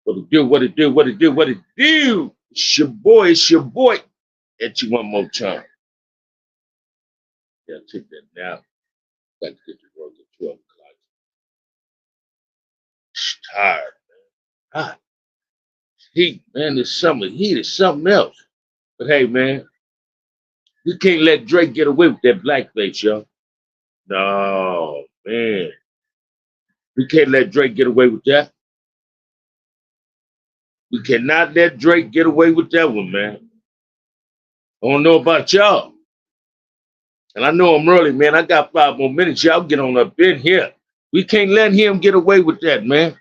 What it do, what it do, what it do, what it do. It's your boy. At you one more time. Yeah, take that now. Got to get to work at 12 o'clock. Tired, man. Ah, heat, man, this summer heat is something else. But hey, man, we can't let Drake get away with that blackface, y'all. No, man. We can't let Drake get away with that. We cannot let Drake get away with that one, man. I don't know about y'all. And I know I'm early, man. I got 5 more minutes. Y'all get on up in here. We can't let him get away with that, man.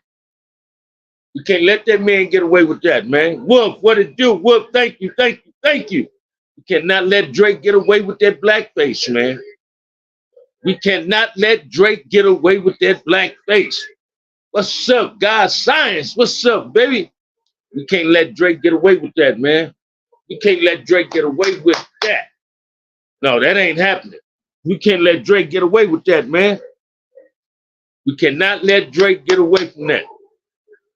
We can't let that man get away with that, man. Wolf, what it do? Wolf, thank you, thank you, thank you. We cannot let Drake get away with that blackface, man. We cannot let Drake get away with that blackface. What's up, God Science? What's up, baby? We can't let Drake get away with that, man. We can't let Drake get away with that. No, that ain't happening. We can't let Drake get away with that, man. We cannot let Drake get away from that.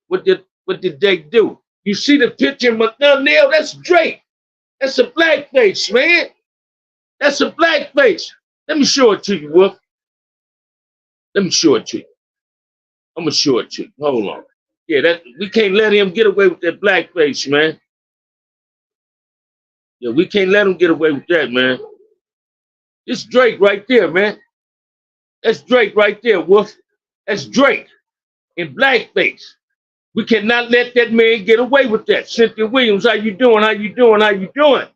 What did Drake do? You see the picture of my thumbnail? That's Drake. That's a blackface, man. That's a blackface. Let me show it to you, Wolf. Let me show it to you. I'm gonna show it to you. Hold on. Yeah, we can't let him get away with that blackface, man. Yeah, we can't let him get away with that, man. It's Drake right there, man. That's Drake right there, Wolf. That's Drake in blackface. We cannot let that man get away with that. Cynthia Williams, how you doing? How you doing? How you doing?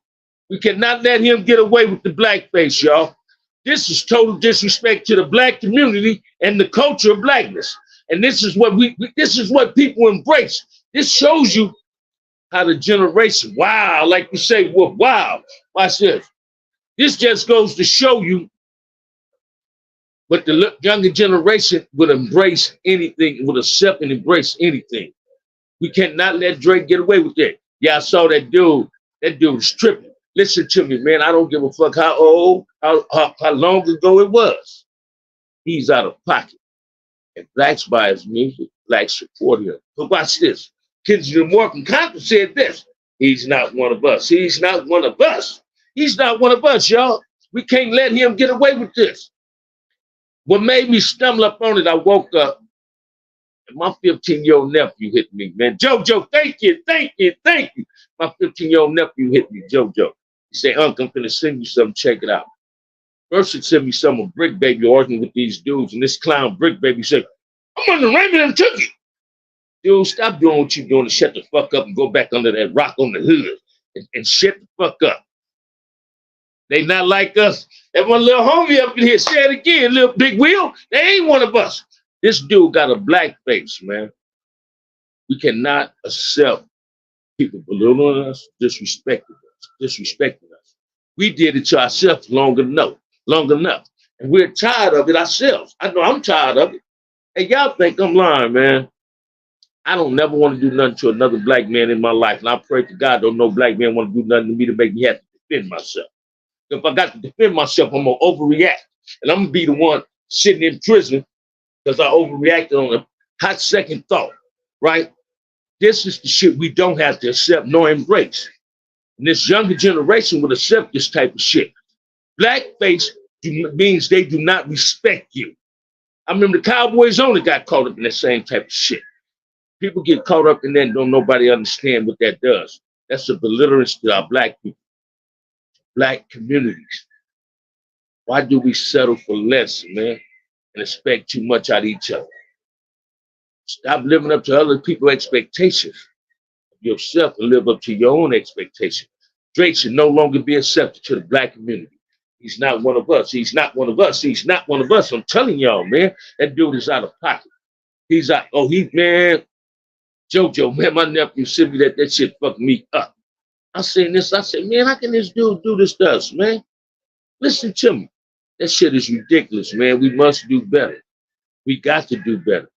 We cannot let him get away with the blackface, y'all. This is total disrespect to the black community and the culture of blackness. And this is what this is what people embrace. This shows you how the generation, wow, like you say, Wolf, wow. Watch this. This just goes to show you what the younger generation would embrace anything, would accept and embrace anything. We cannot let Drake get away with that. Yeah, I saw that dude. That dude was tripping. Listen to me, man. I don't give a fuck how old, how long ago it was. He's out of pocket. And blacks buy his music, blacks support him. But watch this. Kendrick Lamar from Compton said this. He's not one of us. He's not one of us. He's not one of us, y'all. We can't let him get away with this. What made me stumble up on it, I woke up and my 15-year-old nephew hit me, man. JoJo, thank you, thank you, thank you. My 15-year-old nephew hit me, JoJo. He said, Uncle, I'm finna send you something, check it out. First he sent me some of Brick Baby arguing with these dudes, and this clown Brick Baby said, I'm on the Raymond and took it. Dude, stop doing what you're doing and shut the fuck up and go back under that rock on the hood and shut the fuck up. They not like us. That one little homie up in here, say it again, little Big Wheel, they ain't one of us. This dude got a black face, man. We cannot accept people belittling us, disrespecting us. We did it to ourselves long enough. And we're tired of it ourselves. I know I'm tired of it. And y'all think I'm lying, man. I don't never want to do nothing to another black man in my life. And I pray to God don't no black man want to do nothing to me to make me have to defend myself. If I got to defend myself, I'm going to overreact. And I'm going to be the one sitting in prison because I overreacted on a hot second thought, right? This is the shit we don't have to accept nor embrace. And this younger generation will accept this type of shit. Blackface means they do not respect you. I remember the Cowboys only got caught up in that same type of shit. People get caught up in that and don't nobody understand what that does. That's a belligerence to our black people, black communities. Why do we settle for less, man, and expect too much out of each other? Stop living up to other people's expectations of yourself and live up to your own expectations. Drake should no longer be accepted to the black community. He's not one of us. He's not one of us. He's not one of us. I'm telling y'all, man, that dude is out of pocket. He's out, man, JoJo, man, my nephew sent me that shit fucked me up. I seen this, I said, man, how can this dude do this to us, man? Listen to me. That shit is ridiculous, man. We must do better. We got to do better.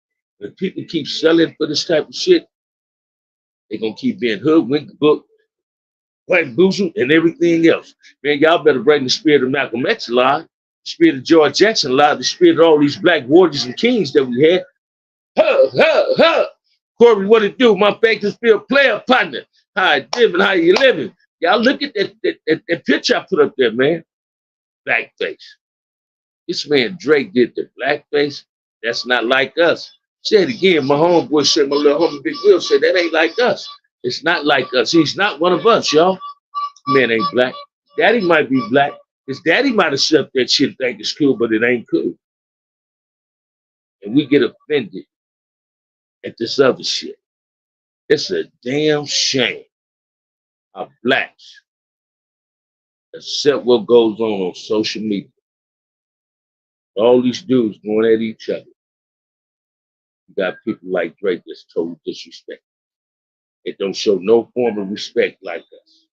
If people keep selling for this type of shit, they're going to keep being hoodwinked, booked, white boozled, and everything else. Man, y'all better bring the spirit of Malcolm X alive. The spirit of George Jackson allowed the spirit of all these black warriors and kings that we had. Huh, huh, huh. Corey, what it do? My Bakersfield player partner. How you living? How you living? Y'all look at that picture I put up there, man. Blackface. This man Drake did the blackface. That's not like us. Say it again. My homeboy said, my little homie Big Will said, that ain't like us. It's not like us. He's not one of us, y'all. Man ain't black. Daddy might be black. His daddy might have said that shit, think it's cool, but it ain't cool. And we get offended at this other shit. It's a damn shame how blacks accept what goes on social media. All these dudes going at each other. You got people like Drake that's total disrespect. It don't show no form of respect like us.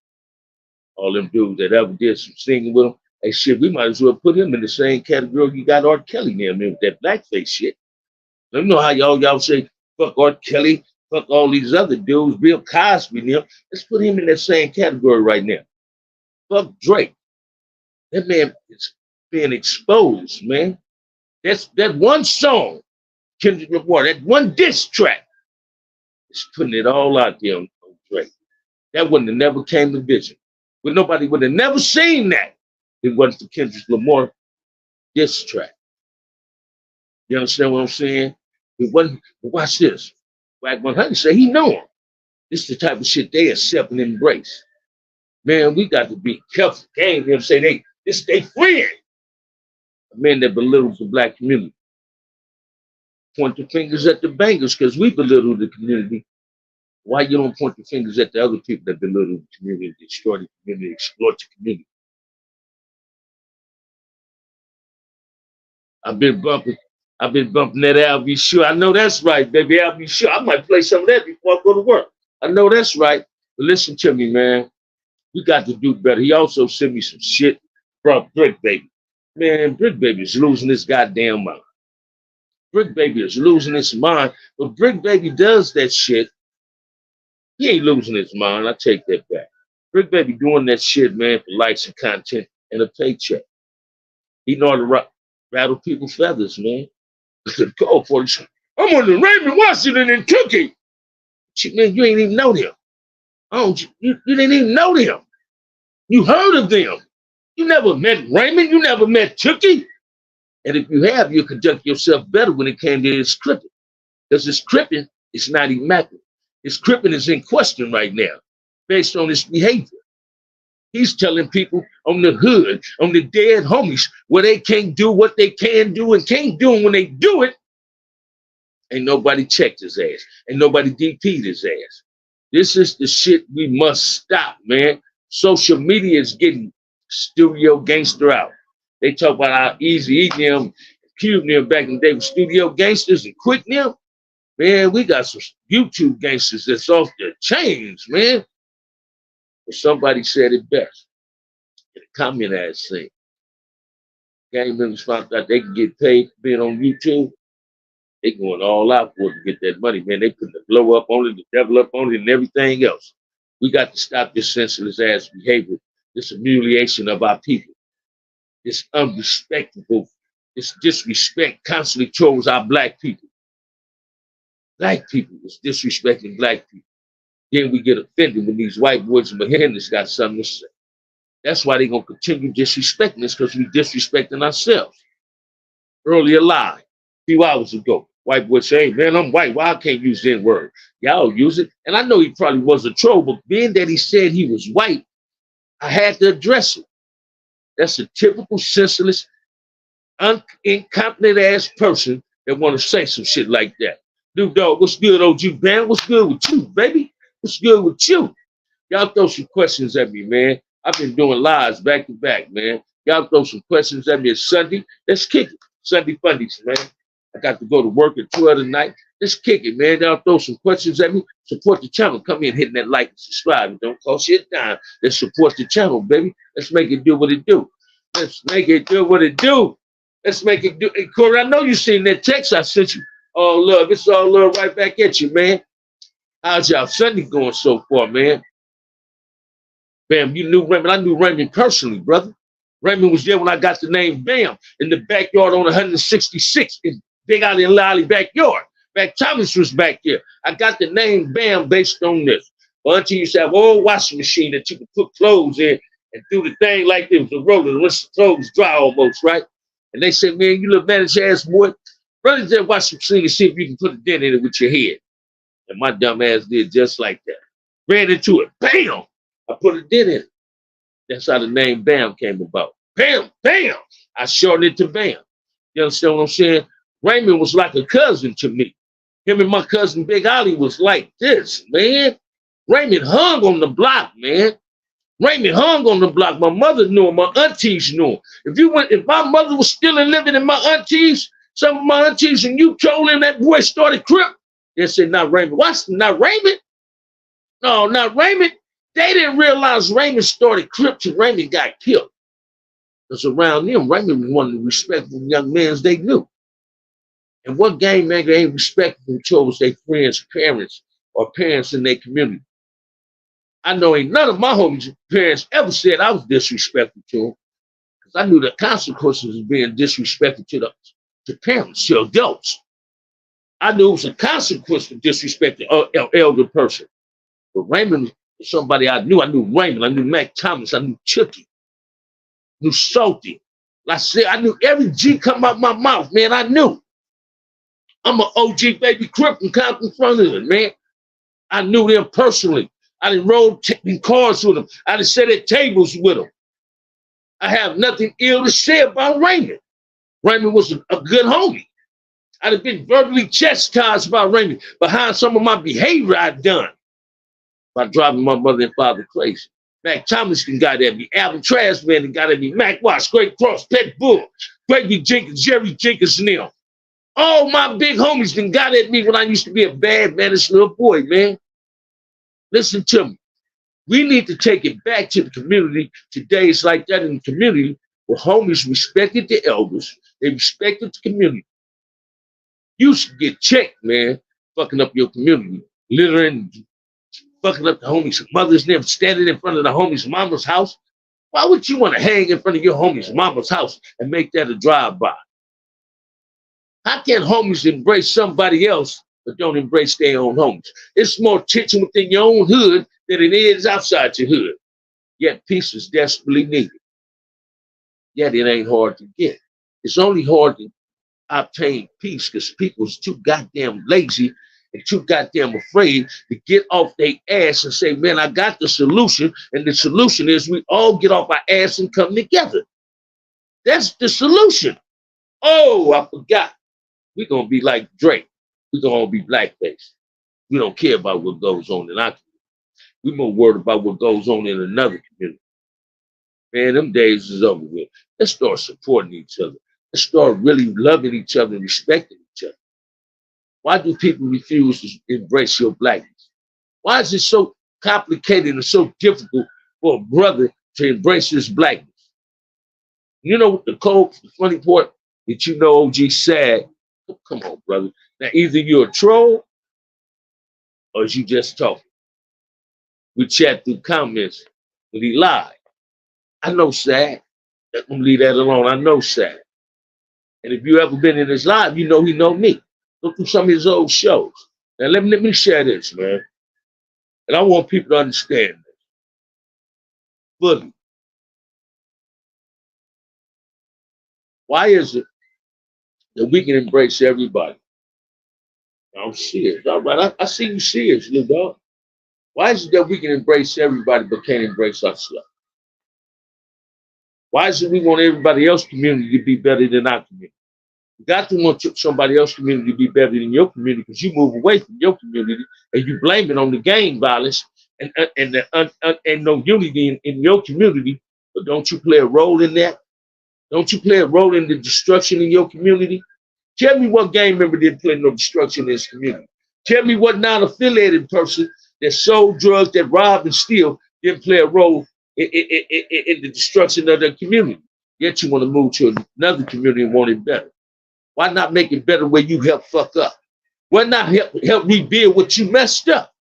All them dudes that ever did some singing with him, hey shit, we might as well put him in the same category you got R. Kelly in with that blackface shit. Let me know how y'all say fuck R. Kelly, fuck all these other dudes, Bill Cosby now. Let's put him in that same category right now. Fuck Drake. That man is being exposed, man. That's that one song, Kendrick Lamar, that one diss track is putting it all out there on Drake. That wouldn't have never came to vision. But nobody would have never seen that. It wasn't for Kendrick Lamar diss track. You understand what I'm saying? It wasn't, watch this. Wack 100 say he know him. This is the type of shit they accept and embrace. Man, we got to be careful. Game them say this they friend. A man that belittles the black community. Point the fingers at the bangers because we belittle the community. Why you don't point the fingers at the other people that belittle the community, destroy the community, exploit the community? I've been bumping that Al B. Sure. I know that's right, baby. Al B. Sure. I might play some of that before I go to work. I know that's right. But listen to me, man. We got to do better. He also sent me some shit from Brick Baby. Man, Brick Baby is losing his goddamn mind. Brick Baby is losing his mind. But Brick Baby does that shit. He ain't losing his mind. I take that back. Brick Baby doing that shit, man, for likes and content and a paycheck. He know how to rattle people's feathers, man. Go for it. I'm on the Raymond Washington and Cookie. Shit, man, you ain't even know them. You didn't even know them. You heard of them. You never met Raymond. You never met Tookie. And if you have, you'll conduct yourself better when it came to his cripping. Because his cripping is not immaculate. His cripping is in question right now based on his behavior. He's telling people on the hood, on the dead homies, where they can't do what they can do and can't do. And when they do it, ain't nobody checked his ass. Ain't nobody DP'd his ass. This is the shit we must stop, man. Social media is getting studio gangster out. They talk about how easy eating them, Cube them back in the day with studio gangsters and Quick them. Man, we got some YouTube gangsters that's off their chains, man. But somebody said it best in the comment ass thing. Gang members found out they can get paid for being on YouTube. They going all out for it to get that money, man. They put the blow up on it, the devil up on it, and everything else. We got to stop this senseless ass behavior, this humiliation of our people, this unrespectable, this disrespect constantly towards our black people. Black people is disrespecting black people. Then we get offended when these white boys and Mahendis got something to say. That's why they're going to continue disrespecting us, because we disrespecting ourselves. Earlier lie, a few hours ago, white boy say, hey, man, I'm white. Why I can't use that word? Y'all use it. And I know he probably was a troll, but being that he said he was white, I had to address it. That's a typical senseless, incompetent ass person that want to say some shit like that. Dude, dog, what's good, OG Band? What's good with you, baby? What's good with you? Y'all throw some questions at me, man. I've been doing lives back to back, man. Y'all throw some questions at me. It's Sunday. Let's kick it. Sunday fundies, man. I got to go to work at 2 other night. Let's kick it, man. Y'all throw some questions at me. Support the channel. Come in hitting that like and subscribe. It don't cost you a dime. Let's support the channel, baby. Let's make it do what it do. Let's make it do what it do. Let's make it do. Hey, Corey, I know you seen that text I sent you. All love. It's all love right back at you, man. How's y'all Sunday going so far, man? Bam, you knew Raymond. I knew Raymond personally, brother. Raymond was there when I got the name Bam in the backyard on 166 in Big Alley and Lolly backyard. Mac Thomas was back there. I got the name Bam based on this. My auntie used to have an old washing machine that you could put clothes in and do the thing like this, the roller, once the clothes dry almost, right? And they said, man, you little managed ass boy, run into that washing machine and see if you can put a dent in it with your head. And my dumb ass did just like that. Ran into it, bam! I put a dent in it. That's how the name Bam came about. Bam, bam! I shortened it to Bam. You understand what I'm saying? Raymond was like a cousin to me. Him and my cousin Big Ollie was like this, man. Raymond hung on the block, man. Raymond hung on the block. My mother knew him. My aunties knew him. If my mother was still living in my aunties, some of my aunties, and you told him that boy started crip, they said, not Raymond. What's not Raymond? No, not Raymond. They didn't realize Raymond started crip till Raymond got killed. Because around them, Raymond was one of the respectful young men they knew. And what gang member ain't respectful towards their friends' parents or parents in their community? I know ain't none of my homies' parents ever said I was disrespectful to them, because I knew the consequences of being disrespectful to parents, to adults. I knew it was a consequence for disrespecting an elder person. But Raymond was somebody I knew. I knew Raymond. I knew Mac Thomas. I knew Chucky. I knew Salty. Like I said, I knew every G come out my mouth, man. I knew. I'm an OG baby Crip from Compton front of them, man. I knew them personally. I done rode in cars with them. I done sat at tables with them. I have nothing ill to say about Raymond. Raymond was a good homie. I'd have been verbally chastised about Raymond behind some of my behavior I'd done by driving my mother and father crazy. Mac Thomas got at me. Alvin Trashman got at me. Mac Watts, Great Cross, Pet Bull, Gravy Jenkins, Jerry Jenkins, and them. All my big homies got at me when I used to be a bad managed little boy, man. Listen to me. We need to take it back to the community. Today it's like that in the community where homies respected the elders. They respected the community. You should get checked, man, fucking up your community. Littering, fucking up the homies' mothers, them standing in front of the homies' mama's house. Why would you want to hang in front of your homies' mama's house and make that a drive-by? How can homies embrace somebody else but don't embrace their own homies? It's more tension within your own hood than it is outside your hood. Yet peace is desperately needed. Yet it ain't hard to get. It's only hard to obtain peace because people's too goddamn lazy and too goddamn afraid to get off their ass and say, man, I got the solution. And the solution is we all get off our ass and come together. That's the solution. Oh, I forgot. We're going to be like Drake. We're going to be blackface. We don't care about what goes on in our community. We're more worried about what goes on in another community. Man, them days is over with. Let's start supporting each other. Let's start really loving each other and respecting each other. Why do people refuse to embrace your blackness? Why is it so complicated and so difficult for a brother to embrace his blackness? You know what the funny part that you know OG sad. Come on, brother. Now, either you're a troll or is you just talking. We chat through comments when he lied. I know sad. Let him leave that alone. I know sad. And if you ever been in his live, you know he know me. Go through some of his old shows. Now, let me share this, man. And I want people to understand this. Fully. Why is it that we can embrace everybody? I'm serious. All right, I see you serious, little dog. Why is it that we can embrace everybody but can't embrace ourselves? Why is it we want everybody else's community to be better than our community? You got to want somebody else's community to be better than your community because you move away from your community and you blame it on the gang violence and no unity in your community. But don't you play a role in that? Don't you play a role in the destruction in your community? Tell me what gang member didn't play no destruction in his community. Tell me what non-affiliated person that sold drugs, that robbed and steal, didn't play a role in the destruction of their community. Yet you want to move to another community and want it better. Why not make it better where you help fuck up? Why not help rebuild what you messed up?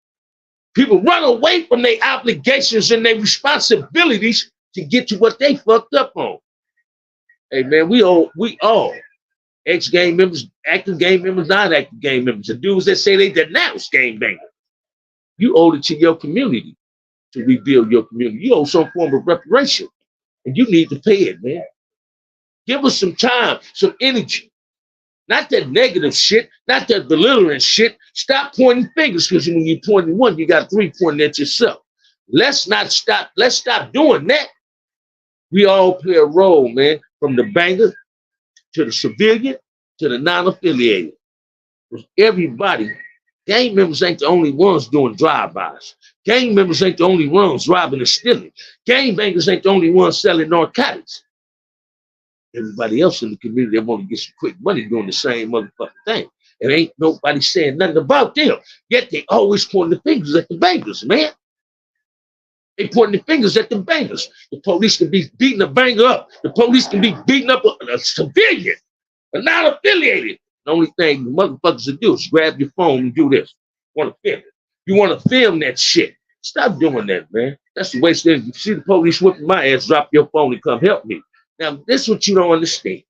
People run away from their obligations and their responsibilities to get to what they fucked up on. Hey man, we all ex-gang members, active gang members, non-active gang members, the dudes that say they denounce gang banging. You owe it to your community to rebuild your community. You owe some form of reparation, and you need to pay it, man. Give us some time, some energy. Not that negative shit, not that belittling shit. Stop pointing fingers, because when you pointing one, you got three pointing at yourself. Let's not stop. Let's stop doing that. We all play a role, man, from the banger to the civilian to the non-affiliated. Everybody, gang members ain't the only ones doing drive-bys. Gang members ain't the only ones robbing and stealing. Gang bangers ain't the only ones selling narcotics. Everybody else in the community, they want to get some quick money doing the same motherfucking thing. And ain't nobody saying nothing about them. Yet they always pointing the fingers at the bangers, man. They pointing the fingers at the bangers. The police can be beating a banger up. The police can be beating up a civilian, a non-affiliated. The only thing the motherfuckers will do is grab your phone and do this. Want to film it. You want to film that shit. Stop doing that, man. That's the waste of it. You see the police whipping my ass, drop your phone and come help me. Now, this is what you don't understand.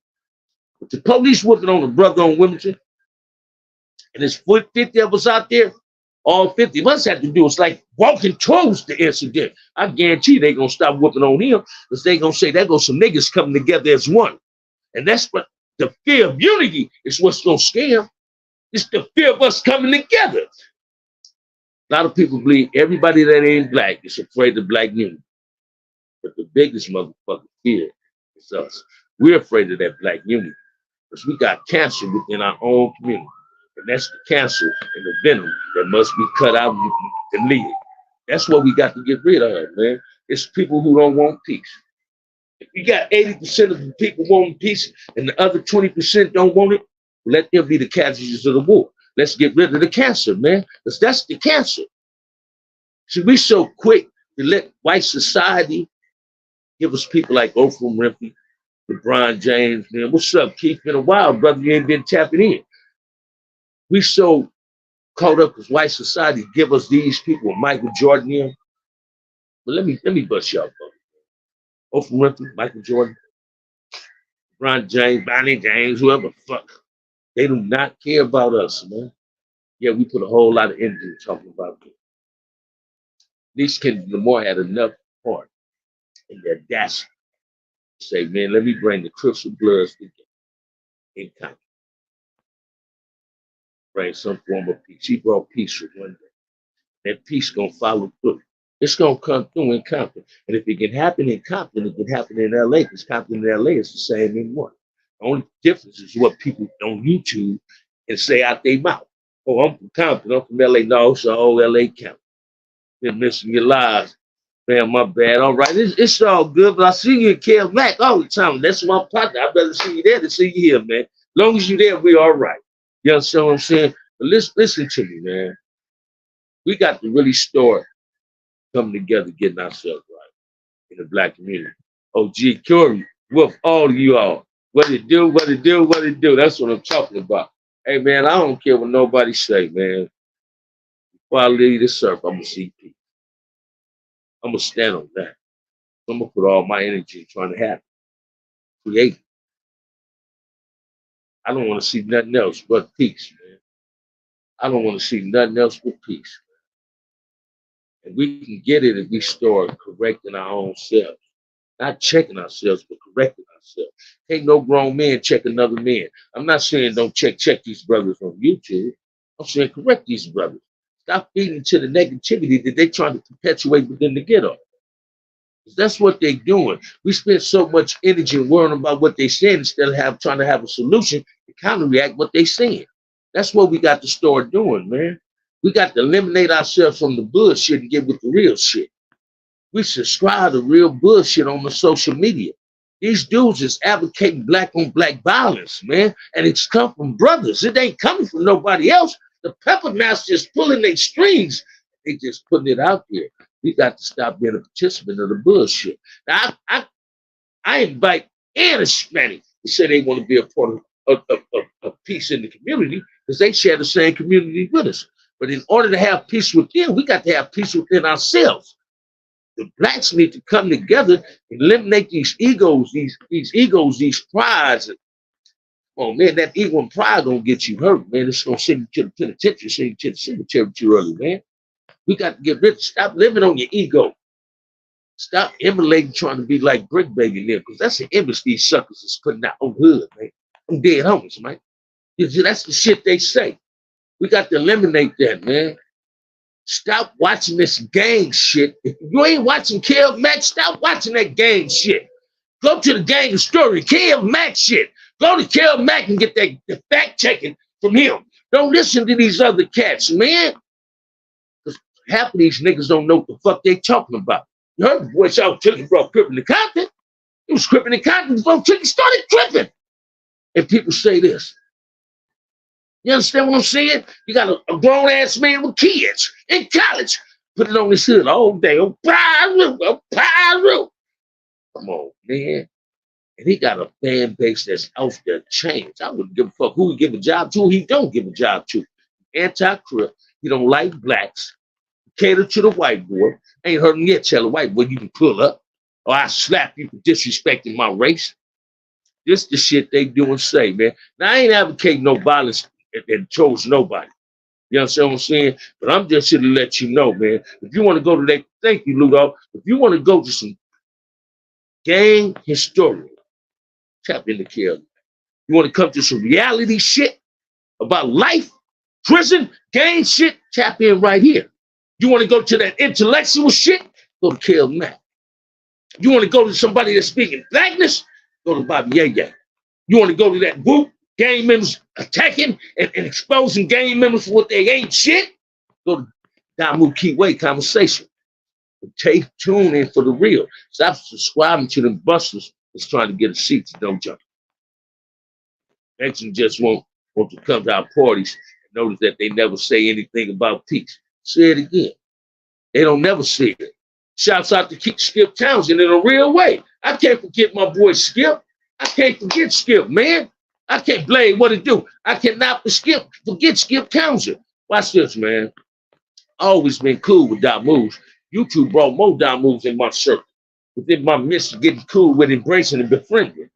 With the police whipping on a brother on Wilmington, and there's 50 of us out there, all 50 of us have to do is like walking towards the incident. I guarantee they gonna stop whooping on him, because they gonna say there goes some niggas coming together as one. And that's what the fear of unity is, what's gonna scare them. It's the fear of us coming together. A lot of people believe everybody that ain't black is afraid of black unity. But the biggest motherfucking fear is us. We're afraid of that black unity because we got cancer within our own community. And that's the cancer and the venom that must be cut out and deleted. That's what we got to get rid of, man. It's people who don't want peace. If you got 80% of the people wanting peace and the other 20% don't want it, let them be the casualties of the war. Let's get rid of the cancer, man, because that's the cancer. See, we so quick to let white society give us people like Oprah Winfrey, LeBron James, man. What's up, Keith? Been a while, brother. You ain't been tapping in. We so caught up with white society give us these people, Michael Jordan here. But let me bust y'all, brother. Oprah Winfrey, Michael Jordan, LeBron James, Bonnie James, whoever the fuck. They do not care about us, man. Yeah, we put a whole lot of energy talking about them. These Kendrick Lamar had enough heart and the audacity to say, man, let me bring the Crips and Bloods together in Compton. Bring some form of peace. He brought peace for one day. That peace gonna follow through. It's gonna come through in Compton. And if it can happen in Compton, it can happen in LA, because Compton and LA is the same in one. The only difference is what people on YouTube and say out their mouth. Oh, I'm from Compton, I'm from LA. No, it's the whole LA County. Been missing your lives. Man, my bad. All right, it's all good, but I see you in Cal Mac all the time. That's my partner. I better see you there than see you here, man. As long as you're there, we're all right. You understand what I'm saying? But listen to me, man. We got to really start coming together, getting ourselves right in the black community. Oh, G. Curry, with all of you all. What it do, what it do, what it do. That's what I'm talking about. Hey, man, I don't care what nobody say, man. Before I leave this earth, I'm going to see peace. I'm going to stand on that. I'm going to put all my energy trying to happen. Create. I don't want to see nothing else but peace, man. I don't want to see nothing else but peace. And we can get it if we start correcting our own selves. Not checking ourselves, but correcting ourselves. Ain't no grown man check another man. I'm not saying don't check these brothers on YouTube. I'm saying correct these brothers. Stop feeding to the negativity that they're trying to perpetuate within the ghetto. That's what they're doing. We spend so much energy worrying about what they're saying instead of trying to have a solution to counteract what they're saying. That's what we got to start doing, man. We got to eliminate ourselves from the bullshit and get with the real shit. We subscribe to real bullshit on the social media. These dudes is advocating black on black violence, man. And it's come from brothers. It ain't coming from nobody else. The Pepper Master is pulling their strings. They just putting it out there. We got to stop being a participant of the bullshit. Now, I invite any Hispanic to say they want to be a part of peace in the community, because they share the same community with us. But in order to have peace within, we got to have peace within ourselves. The blacks need to come together and eliminate these egos, these prides. Oh man, that ego and pride gonna get you hurt, man. It's gonna send you to the penitentiary, send you to the cemetery too early, man. We got to get rid. Stop living on your ego. Stop emulating, trying to be like Brick Baby there, because that's the image these suckers is putting out on hood, man. I'm dead homies, man. That's the shit they say. We got to eliminate that, man. Stop watching this gang shit. If you ain't watching Kev Mack, stop watching that gang shit. Go to the gang story, Kev Mack shit. Go to Kev Mack and get the fact checking from him. Don't listen to these other cats, man. Because half of these niggas don't know what the fuck they talking about. You heard the voice out Tilly brought Crippin' and Compton. He was Crippin' and Compton before Tilly started tripping. And people say this. You understand what I'm saying? You got a grown-ass man with kids in college. Put it on his hood all day. Oh, Pyro. Come on, man. And he got a fan base that's off the chains. I wouldn't give a fuck who he give a job to, he don't give a job to. Anti-crip. He don't like blacks. Cater to the white boy. Ain't heard him yet tell a white boy you can pull up or I slap you for disrespecting my race. This the shit they do and say, man. Now, I ain't advocating no violence and chose nobody. You understand what I'm saying? But I'm just here to let you know, man. If you want to go to that, thank you, Ludo. If you want to go to some gang historian, tap into Kev. You want to come to some reality shit about life, prison, gang shit, tap in right here. You want to go to that intellectual shit, go to Kev Mack. You want to go to somebody that's speaking blackness, go to Bobby Yeye. You want to go to that group, gang members attacking and exposing gang members for what they ain't shit, go to Damu Keyway Conversation. Tune in for the real. Stop subscribing to them busters that's trying to get a seat to don't jump. Next, just want to come to our parties and notice that they never say anything about peace. Say it again. They don't never say it. Shouts out to Skip Townsend in a real way. I can't forget my boy Skip. I can't forget Skip, man. I can't blame what it do. I cannot forget Skip Townsend. Watch this, man. Always been cool with Dot Moves. YouTube brought more Dot Moves in my circle. Within my midst of getting cool with embracing and befriending.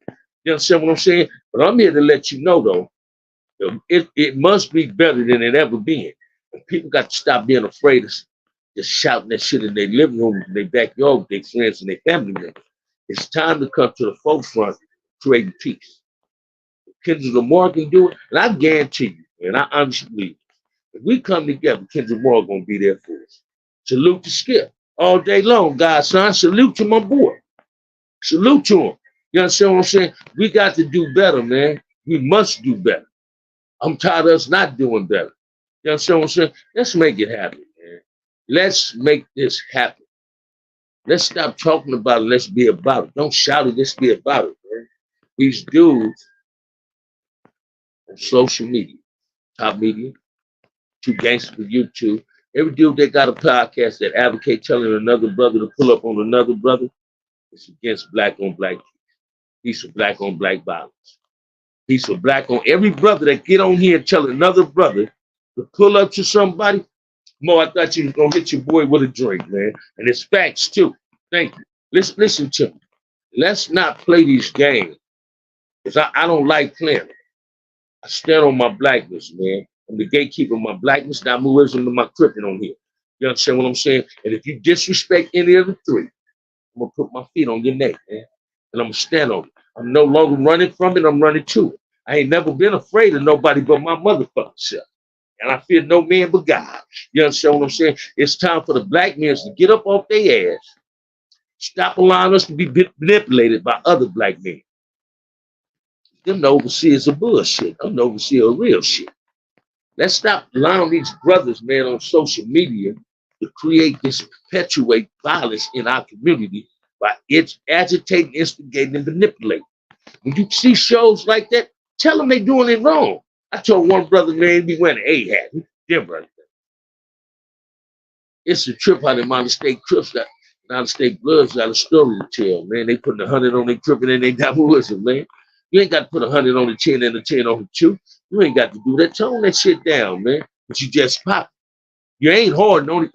You understand what I'm saying? But I'm here to let you know, though, it must be better than it ever been. And people got to stop being afraid of just shouting that shit in their living room, in their backyard with their friends and their family members. It's time to come to the forefront, creating peace. Kendrick Lamar can do it, and I guarantee you, and I honestly believe, if we come together, Kendrick Lamar gonna be there for us. Salute to Skip all day long, godson. Salute to my boy. Salute to him. You understand what I'm saying? We got to do better, man. We must do better. I'm tired of us not doing better. You understand what I'm saying? Let's make it happen, man. Let's make this happen. Let's stop talking about it. Let's be about it. Don't shout it. Let's be about it, man. These dudes on social media, top media, Two Gangsters for YouTube, every dude that got a podcast that advocate telling another brother to pull up on another brother, it's against black on black. Peace for black on black violence. Peace for black on every brother that get on here and tell another brother to pull up to somebody. Mo, I thought you was gonna hit your boy with a drink, man. And it's facts too. Thank you. Listen to me. Let's not play these games. Because I don't like playing them. I stand on my blackness, man. I'm the gatekeeper of my blackness. Now I'm wisdom to my crippin' on here. You understand what I'm saying? And if you disrespect any of the three, I'm gonna put my feet on your neck, man. And I'm gonna stand on it. I'm no longer running from it, I'm running to it. I ain't never been afraid of nobody but my motherfucking self. And I fear no man but God. You understand what I'm saying? It's time for the black men to get up off their ass. Stop allowing us to be manipulated by other black men. Them the overseers of bullshit. I'm the overseer of real shit. Let's stop allowing these brothers, man, on social media to create this perpetuate violence in our community by agitating, instigating, and manipulating. When you see shows like that, tell them they doing it wrong. I told one brother, man, he wearing an A hat. Different. It's a trip how the Mountain State Crips got, Mountain State Bloods got a story to tell, man. They putting 100 on their trip and then they got wisdom, man. You ain't got to put 100 on the 10 and the 10 on the 2. You ain't got to do that. Tone that shit down, man. But you just pop. You ain't hard. The only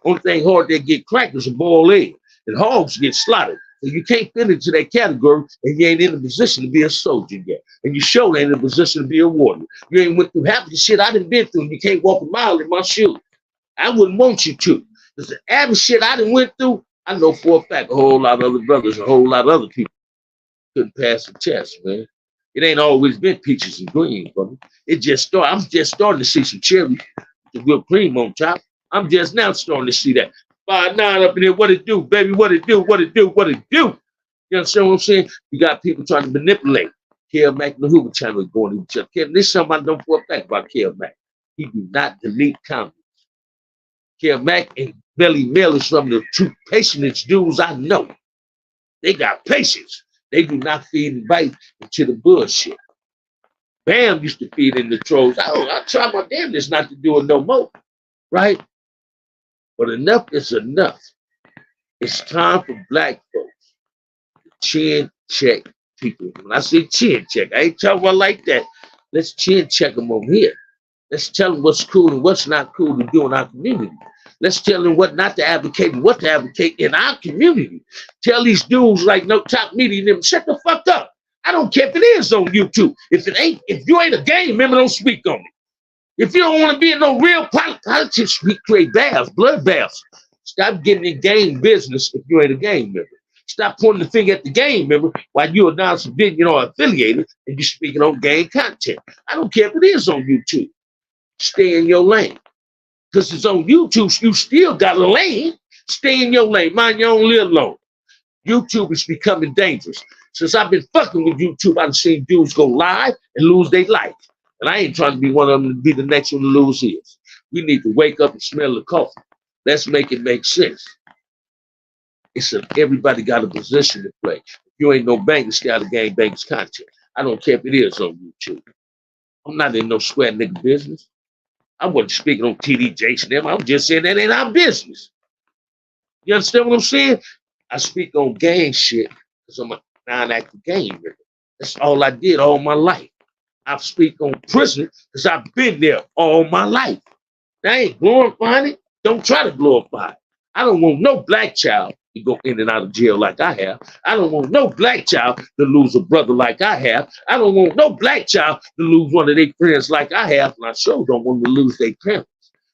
Only thing hard they get crackers and boiled eggs, and hogs get slaughtered. So you can't fit into that category, and you ain't in a position to be a soldier yet. And you sure ain't in a position to be a warrior. You ain't went through half the shit I done been through, and you can't walk a mile in my shoes. I wouldn't want you to. Because the average shit I done went through, I know for a fact a whole lot of other brothers, a whole lot of other people couldn't pass the test, man. It ain't always been peaches and greens, brother. It just started. I'm just starting to see some cherries with whipped cream on top. I'm just now starting to see that. 5'9" up in there, what it do, baby? What it do? What it do? What it do? You understand what I'm saying? You got people trying to manipulate. Kel Mack and the Hoover channel is going to each other. This is something I know for a fact about Kel Mack. He do not delete comments. Kel Mack and Belly Mel is some of the true patientest dudes I know. They got patience. They do not feed and bite into the bullshit. Bam used to feed in the trolls. I try my damnedest not to do it no more, right? But enough is enough. It's time for black folks to chin check people. When I say chin check, I ain't talking about like that. Let's chin check them over here. Let's tell them what's cool and what's not cool to do in our community. Let's tell them what not to advocate and what to advocate in our community. Tell these dudes like No Top Media, them shut the fuck up. I don't care if it is on YouTube. If you ain't a gang member, don't speak on it. If you don't want to be in no real politics, we create baths, blood baths. Stop getting in gang business if you ain't a gang member. Stop pointing the finger at the gang member while you are now affiliated and you're speaking on gang content. I don't care if it is on YouTube. Stay in your lane. Because it's on YouTube, you still got a lane. Stay in your lane. Mind your own little lane. YouTube is becoming dangerous. Since I've been fucking with YouTube, I've seen dudes go live and lose their life. And I ain't trying to be one of them to be the next one to lose his. We need to wake up and smell the coffee. Let's make it make sense. Everybody got a position to play. If you ain't no banger, stay out of gang bangers content. I don't care if it is on YouTube. I'm not in no square nigga business. I wasn't speaking on TD Jason them. I'm just saying that ain't our business. You understand what I'm saying? I speak on gang shit because I'm a non-active gang member. That's all I did all my life. I speak on prison because I've been there all my life. I ain't glorifying it. Don't try to glorify it. I don't want no black child to go in and out of jail like I have. I don't want no black child to lose a brother like I have. I don't want no black child to lose one of their friends like I have. And I sure don't want them to lose their parents.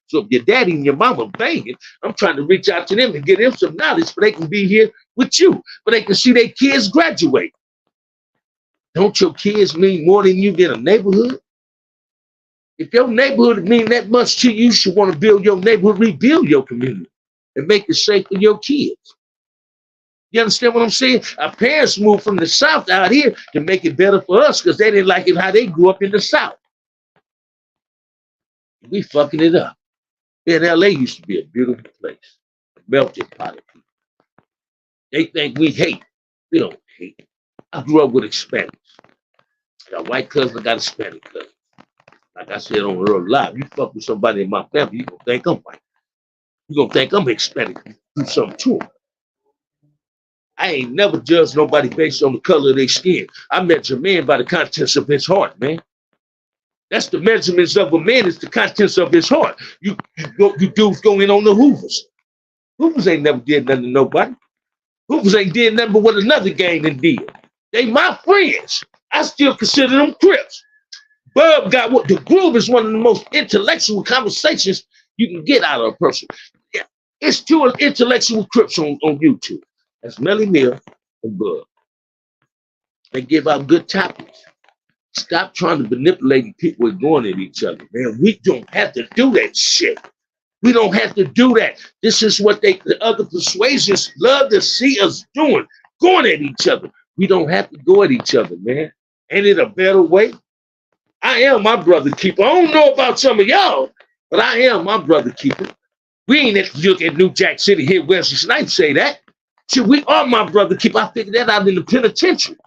So if your daddy and your mama banging, I'm trying to reach out to them and get them some knowledge so they can be here with you, but they can see their kids graduate. Don't your kids mean more than you in a neighborhood? If your neighborhood mean that much to you, you should want to build your neighborhood, rebuild your community, and make it safe for your kids. You understand what I'm saying? Our parents moved from the South out here to make it better for us because they didn't like it how they grew up in the South. We fucking it up. And LA used to be a beautiful place, a melting pot of people. They think we hate. We don't hate. I grew up with Hispanics. I got a white cousin, I got a Hispanic cousin. Like I said on Earl Live, you fuck with somebody in my family, you gonna think I'm white. You gonna think I'm Hispanic. Do something to them. I ain't never judged nobody based on the color of their skin. I measure a man by the contents of his heart, man. That's the measurements of a man, is the contents of his heart. You dudes go in on the Hoovers. Hoovers ain't never did nothing to nobody. Hoovers ain't did nothing but what another gang done did. They my friends. I still consider them Crips. Bub got what the groove is one of the most intellectual conversations you can get out of a person. Yeah, it's two intellectual Crips on YouTube. That's Melly Mill and Bub. They give out good topics. Stop trying to manipulate people with going at each other, man. We don't have to do that shit. We don't have to do that. This is what the other persuasions love to see us doing, going at each other. We don't have to go at each other, man. Ain't it a better way? I am my brother keeper. I don't know about some of y'all, but I am my brother keeper. We ain't have to look at New Jack City here, Wesley Snipes say that. See, we are my brother keeper. I figured that out in the penitentiary.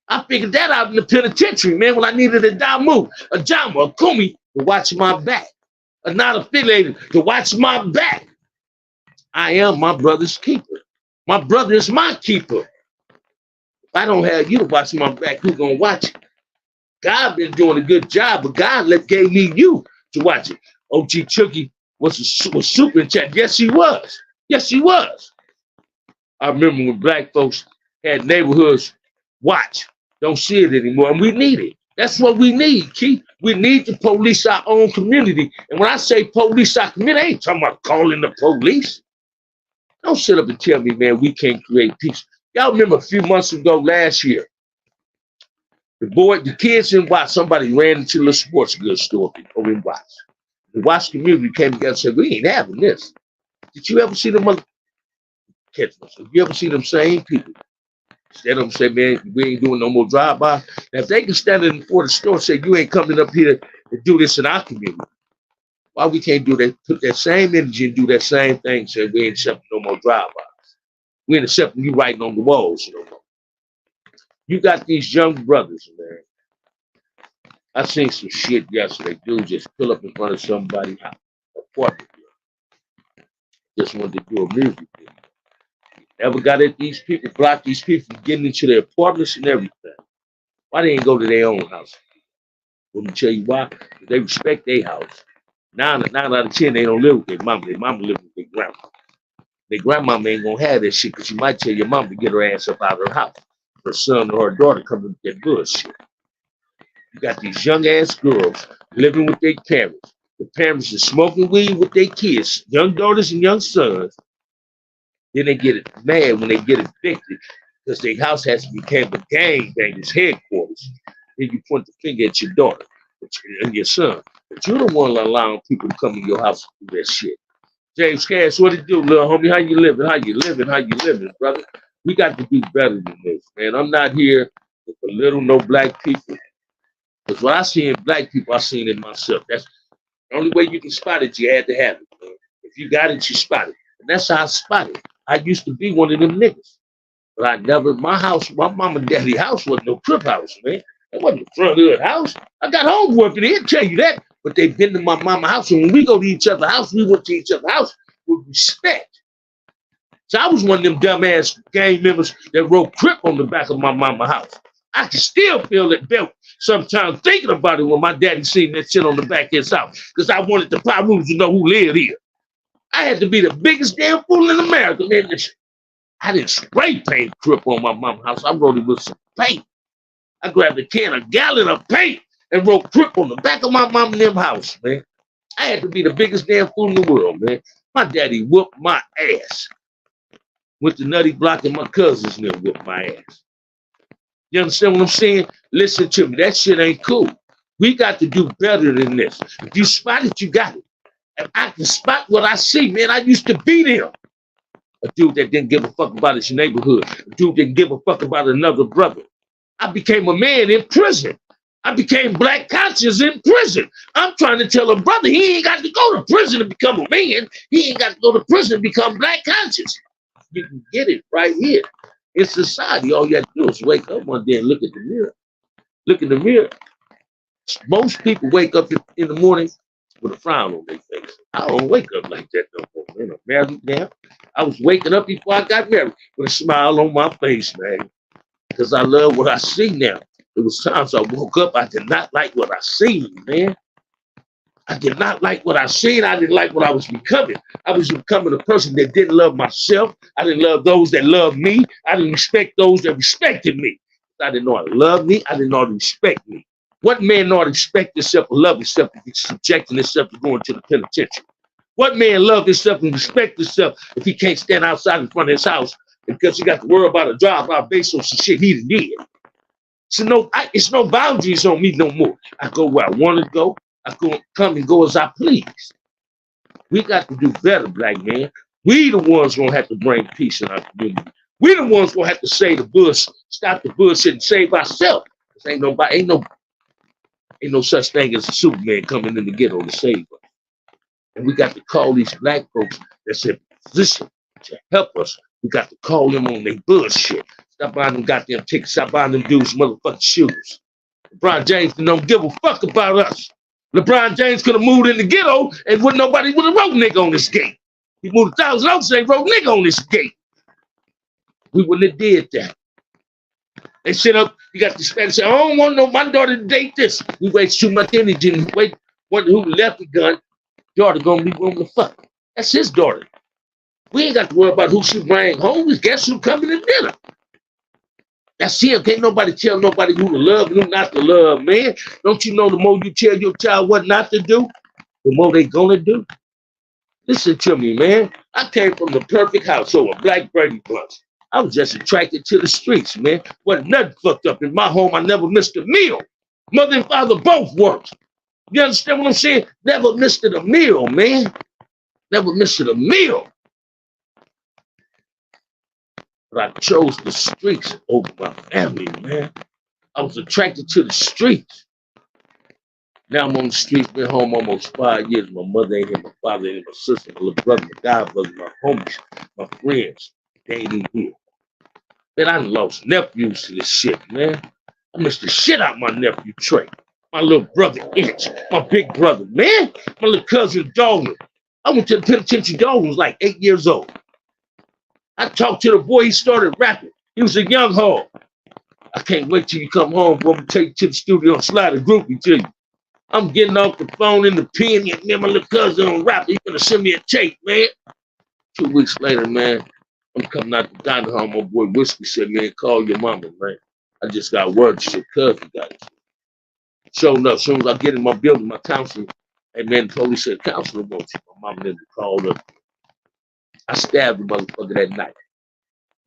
I figured that out in the penitentiary, man, when I needed a Damu, a Jama, a Kumi to watch my back. A not affiliated to watch my back. I am my brother's keeper. My brother is my keeper. If I don't have you to watch my back, who's gonna watch it? God been doing a good job, but God gave me you to watch it. OG Chucky, was super in chat. Yes, he was. Yes, he was. I remember when black folks had neighborhoods watch. Don't see it anymore, and we need it. That's what we need, Keith. We need to police our own community. And when I say police our community, I ain't talking about calling the police. Don't sit up and tell me, man, we can't create peace. Y'all remember a few months ago, last year, the kids in Watts, somebody ran into the sports goods store over in Watts. The Watts community came together and said, we ain't having this. Did you ever see them catch us? Have you ever see them same people? Instead of them say, man, we ain't doing no more drive-by. Now, if they can stand in before the store and say, you ain't coming up here to do this in our community, why we can't do that? Put that same energy and do that same thing, say we ain't accepting no more drive-bys. We ain't accepting you writing on the walls no more. You got these young brothers, man. I seen some shit yesterday. Dude just pull up in front of somebody's apartment. Just wanted to do a music video. Never got at these people, block these people from getting into their apartments and everything. Why they ain't go to their own house? Let me tell you why. They respect their house. 9 out of 10, they don't live with their mama. Their mama live with their grandma. Their grandmama ain't gonna have that shit because she might tell your mama to get her ass up out of her house. Her son or her daughter coming with that bullshit. You got these young ass girls living with their parents. The parents are smoking weed with their kids, young daughters and young sons. Then they get mad when they get evicted because their house has become a gangbangers headquarters. Then you point the finger at your daughter and your son. But you're the one allowing people to come in your house and do that shit. James Cash, what it do, little homie? How you living? How you living? How you living, brother? We got to do better than this, man. I'm not here to belittle no black people. Because what I see in black people, I seen in myself. That's the only way you can spot it, you had to have it, man. If you got it, you spot it. And that's how I spot it. I used to be one of them niggas. But I never, my house, my mom and daddy house wasn't no crib house, man. It wasn't a front hood house. I got homework in it, tell you that. But they've been to my mama's house. And when we go to each other's house, we went to each other's house with respect. So I was one of them dumbass gang members that wrote Crip on the back of my mama's house. I can still feel that belt sometimes thinking about it when my daddy seen that shit on the back of his house. Because I wanted the Pirus to know who lived here. I had to be the biggest damn fool in America, man. I didn't spray paint Crip on my mama's house. I wrote it with some paint. I grabbed a gallon of paint and wrote Crip on the back of my mom and them house, man. I had to be the biggest damn fool in the world, man. My daddy whooped my ass. Went to Nutty Block and my cousins never whooped my ass. You understand what I'm saying? Listen to me. That shit ain't cool. We got to do better than this. If you spot it, you got it. And I can spot what I see, man. I used to be there. A dude that didn't give a fuck about his neighborhood. A dude that didn't give a fuck about another brother. I became a man in prison. I became black conscious in prison. I'm trying to tell a brother he ain't got to go to prison to become a man. He ain't got to go to prison to become black conscious. You can get it right here. In society, all you have to do is wake up one day and look at the mirror. Look in the mirror. Most people wake up in the morning with a frown on their face. I don't wake up like that no more, man. I'm married now. I was waking up before I got married with a smile on my face, man. Because I love what I see now. There was times I woke up, I did not like what I seen, man. I did not like what I seen. I didn't like what I was becoming. I was becoming a person that didn't love myself. I didn't love those that loved me. I didn't respect those that respected me. I didn't know how to love me. I didn't know how to respect me. What man know how to respect himself or love himself if he's subjecting himself to going to the penitentiary? What man love himself and respect himself if he can't stand outside in front of his house because he got to worry about a drive-by based on some shit he did? So it's no boundaries on me no more. I go where I want to go. I come and go as I please. We got to do better, black man. We the ones gonna have to bring peace in our community. We the ones gonna have to say the bullshit, stop the bullshit, and save ourselves. Ain't no such thing as a Superman coming in the ghetto to save us. And we got to call these black folks that's in position to help us. We got to call them on their bullshit. Stop buying them goddamn tickets. Stop buying them dudes motherfucking shoes. LeBron James don't give a fuck about us. LeBron James could have moved in the ghetto and nobody would have wrote nigga on this gate. He moved 1,000 others and wrote nigga on this gate. We wouldn't have did that. They sit up, you got the Spanish say, I don't want my daughter to date this. We waste too much energy and wait, wonder who left the gun. daughter gonna be room to fuck. That's his daughter. We ain't got to worry about who she bring home. Guess who coming to dinner? That's him. Can't nobody tell nobody who to love and who not to love, man. Don't you know the more you tell your child what not to do, the more they gonna do? Listen to me, man. I came from the perfect household, a black Brady Bunch. I was just attracted to the streets, man. Wasn't nothing fucked up. In my home, I never missed a meal. Mother and father both worked. You understand what I'm saying? Never missed a meal, man. Never missed a meal. But I chose the streets over my family, man. I was attracted to the streets. Now I'm on the streets, been home almost 5 years. My mother ain't here, my father ain't here, my sister, my little brother, my god brother, my homies, my friends. They ain't even here. Man, I done lost nephews to this shit, man. I missed the shit out of my nephew Trey. My little brother Inch, my big brother, man. My little cousin Dalton. I went to the penitentiary. Dalton was like 8 years old. I talked to the boy, he started rapping. He was a young hog. I can't wait till you come home, boy. I'm gonna take you to the studio and slide a groupie to you. I'm getting off the phone in the pen, and me and my little cousin on rap. He's gonna send me a tape, man. 2 weeks later, man, I'm coming out the dining hall. My boy Whiskey said, man, call your mama, man. I just got word shit, cousin got it. Sure enough, as soon as I get in my building, my counselor, hey man, the police said, counselor wants you. My mama never called up. I stabbed the motherfucker that night.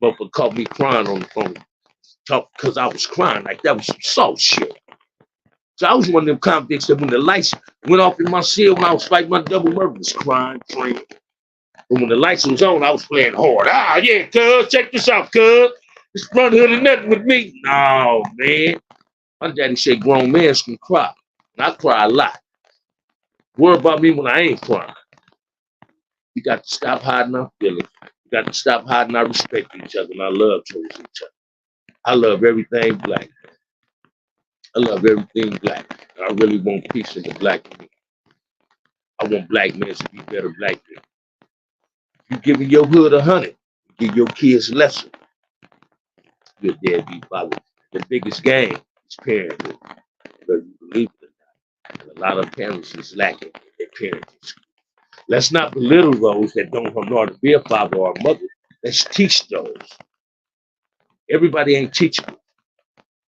Motherfucker caught me crying on the phone. Talk because I was crying like that was some soft shit. So I was one of them convicts that when the lights went off in my cell when I was fighting my double murders, crying, praying. But when the lights was on, I was playing hard. Ah, yeah, cuz, check this out, cuz. This brotherhood ain't nothing with me. No, man. My daddy said grown men can cry. And I cry a lot. Worry about me when I ain't crying. We got to stop hiding our feelings. We got to stop hiding our respect for each other and our love towards each other. I love everything black. I love everything black. And I really want peace in the black community. I want black men to be better black men. You giving your hood 100, give your kids lesson. Your deadbeat father. The biggest game is parenthood, whether you believe it or not. And a lot of parents is lacking in their parenting. Let's not belittle those that don't know how to be a father or a mother. Let's teach those. Everybody ain't teachable,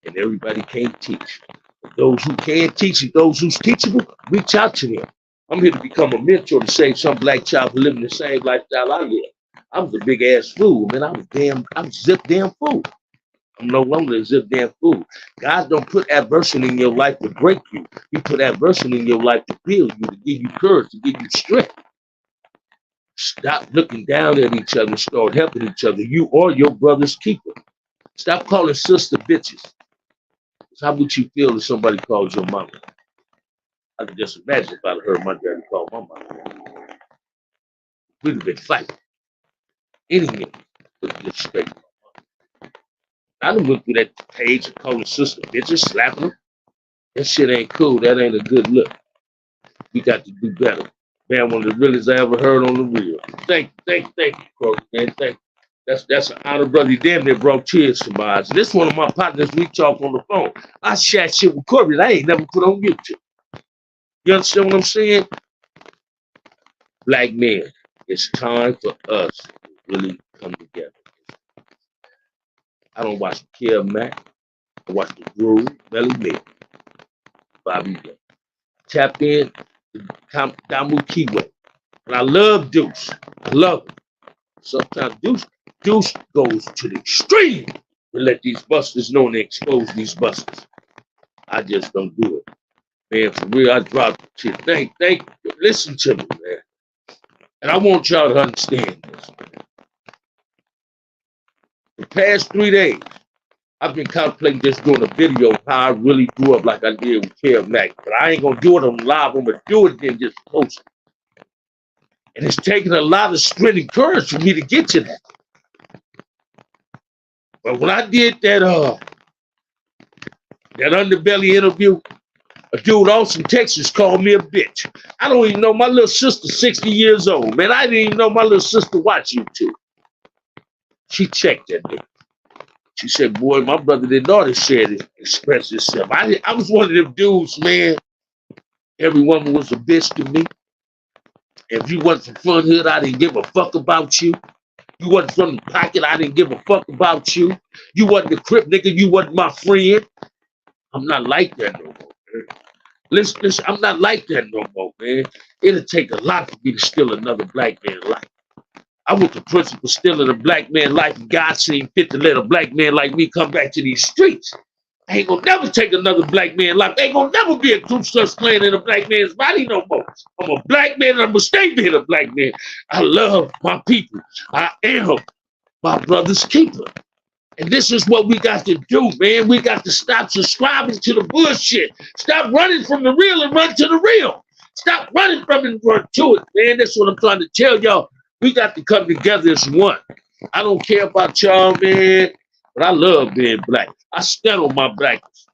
and everybody can't teach. But those who can teach and those who's teachable, reach out to them. I'm here to become a mentor to save some black child who living the same lifestyle I live. I was a big ass fool, man. I was zip damn fool. I'm no longer a zip damn fool. God don't put adversity in your life to break you. He put adversity in your life to build you, to give you courage, to give you strength. Stop looking down at each other and start helping each other. You are your brother's keeper. Stop calling sister bitches. How would you feel if somebody calls your mama? I can just imagine if I heard my daddy call my mama. We'd have been fighting. Any minute with disrespect. I done went through that page of calling sister bitches, slapping them. That shit ain't cool. That ain't a good look. We got to do better. Man, one of the realest I ever heard on the reel. Thank you, Corey, man. Thank you. That's an honor, brother. You damn near brought tears to my eyes. This one of my partners, we talk on the phone. I chat shit with Corey that I ain't never put on YouTube. You understand what I'm saying? Black men, it's time for us to really come together. I don't watch Kill Mac. I watch the Groove, Melly Mel, Bobby Day. Tapped in to Damu Kiwe. And I love Deuce. I love him. Sometimes Deuce goes to the extreme to let these busters know and expose these busters. I just don't do it. Man, for real, I dropped shit. Thank you. Listen to me, man. And I want y'all to understand this, man. The past 3 days, I've been contemplating just doing a video of how I really grew up like I did with Kev Mack. But I ain't gonna do it on live. I'm gonna do it then just post it. And it's taken a lot of strength and courage for me to get to that. But when I did that underbelly interview, a dude Austin, Texas called me a bitch. I don't even know my little sister, 60 years old, man. I didn't even know my little sister watch YouTube. She checked that nigga. She said, boy, my brother didn't know to share it, express himself. I was one of them dudes, man. Every woman was a bitch to me. If you wasn't from Fun Hood, I didn't give a fuck about you. You wasn't from the pocket, I didn't give a fuck about you. You wasn't the Crip nigga, you wasn't my friend. I'm not like that no more, man. Listen, I'm not like that no more, man. It'll take a lot for me to steal another black man's life. I went to prison for stealing a black man's life, and God seemed fit to let a black man like me come back to these streets. I ain't gonna never take another black man's life. Ain't gonna never be a Ku Klux Klan in a black man's body no more. I'm a black man, and I'm gonna stay being a black man. I love my people. I am my brother's keeper. And this is what we got to do, man. We got to stop subscribing to the bullshit. Stop running from the real and run to the real. Stop running from it and run to it, man. That's what I'm trying to tell y'all. We got to come together as one. I don't care about y'all, man, but I love being black. I stand on my blackness.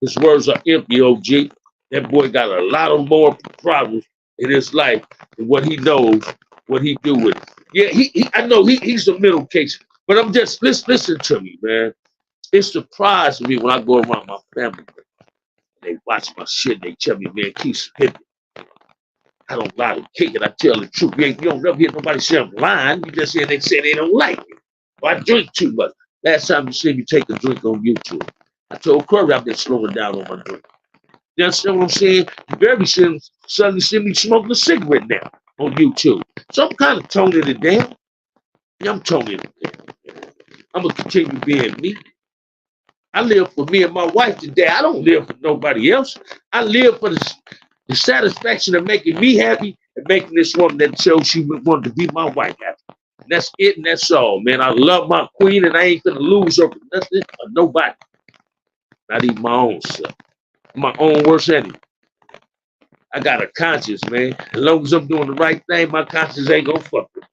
His words are empty, OG. That boy got a lot of more problems in his life than what he knows, what he do with it. Yeah, I know he's a middle case. But I'm just, listen to me, man. It surprises me when I go around my family. They watch my shit. They tell me, man, keep hippie. I don't lie to kick it. I tell the truth. You don't never hear nobody say I'm lying. You just hear they say they don't like it. Or I drink too much. Last time you see me take a drink on YouTube, I told Curry I've been slowing down on my drink. You understand what I'm saying? You very suddenly see me smoking a cigarette now on YouTube. So I'm kind of toning it down. Yeah, I'm toning it down. I'm going to continue being me. I live for me and my wife today. I don't live for nobody else. I live for the satisfaction of making me happy and making this woman that shows she wanted to be my wife happy. And that's it and that's all, man. I love my queen and I ain't going to lose her for nothing or nobody. Not even my own self. My own worst enemy. I got a conscience, man. As long as I'm doing the right thing, my conscience ain't going to fuck with me.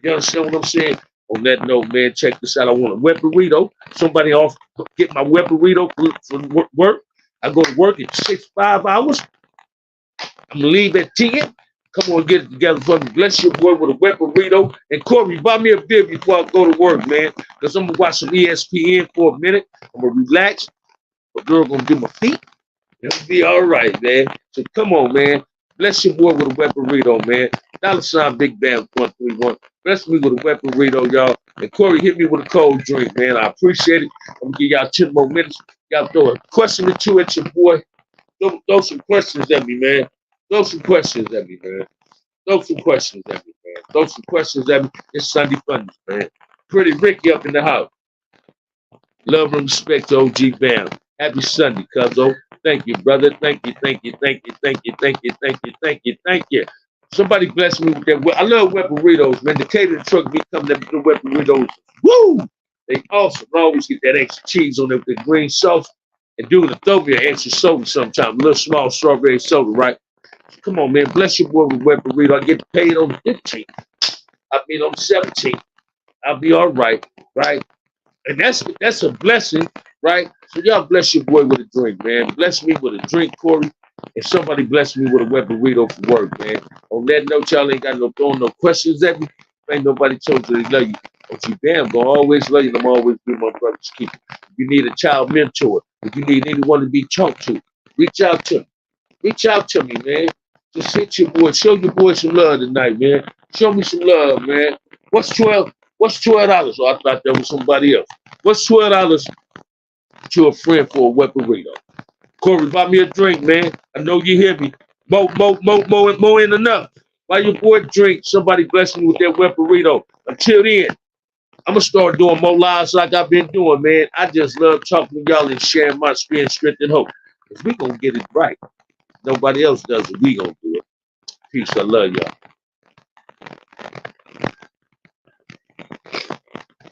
You understand what I'm saying? On that note, man, check this out. I want a wet burrito. Somebody off get my wet burrito for work. I go to work at 5 hours. I'm gonna leave at 10. Come on, get it together for me. Bless your boy with a wet burrito. And Corey, buy me a beer before I go to work, man. Because I'm gonna watch some ESPN for a minute. I'm gonna relax. My girl gonna do my feet. It'll be all right, man. So come on, man. Bless your boy with a wet burrito, man. $ Big Bam 131. Bless me with a wet burrito, y'all. And Corey, hit me with a cold drink, man. I appreciate it. I'm gonna give y'all 10 more minutes. Y'all throw a question or two at your boy. Throw some questions at me, man. Throw some questions at me, man. Throw some questions at me, man. Throw some questions at me. It's Sunday Fundies, man. Pretty Ricky up in the house. Love and respect to OG Bam. Happy Sunday, cuzzo. Thank you, brother. Thank you, thank you, thank you, thank you, thank you, thank you, thank you, thank you. Somebody bless me with that. I love wet burritos, man. The catering truck be coming up with the wet burritos. Woo! They awesome. I always get that extra cheese on there with the green sauce. And do the throw me an extra soda sometimes. A little small strawberry soda, right? Come on, man. Bless your boy with wet burrito. I get paid on the 15th. I mean on the 17th. I'll be all right, right? And that's a blessing, right? So y'all bless your boy with a drink, man. Bless me with a drink, Corey. And somebody bless me with a wet burrito for work, man. On that note, y'all ain't got no throwing no questions at me. Ain't nobody told you they love you. But you damn gonna always love you. I'm always be my brother's keeper. If you need a child mentor, if you need anyone to be talked to, reach out to me. Reach out to me, man. Just hit your boy. Show your boy some love tonight, man. Show me some love, man. What's $12? Oh, I thought that was somebody else. What's $12 to a friend for a wet burrito? Corey, buy me a drink, man. I know you hear me. More ain't enough. Buy your boy a drink. Somebody bless me with that wet burrito. Until then, I'm going to start doing more lives like I've been doing, man. I just love talking to y'all and sharing my experience, strength, and hope. Because we going to get it right. Nobody else does it. We going to do it. Peace. I love y'all.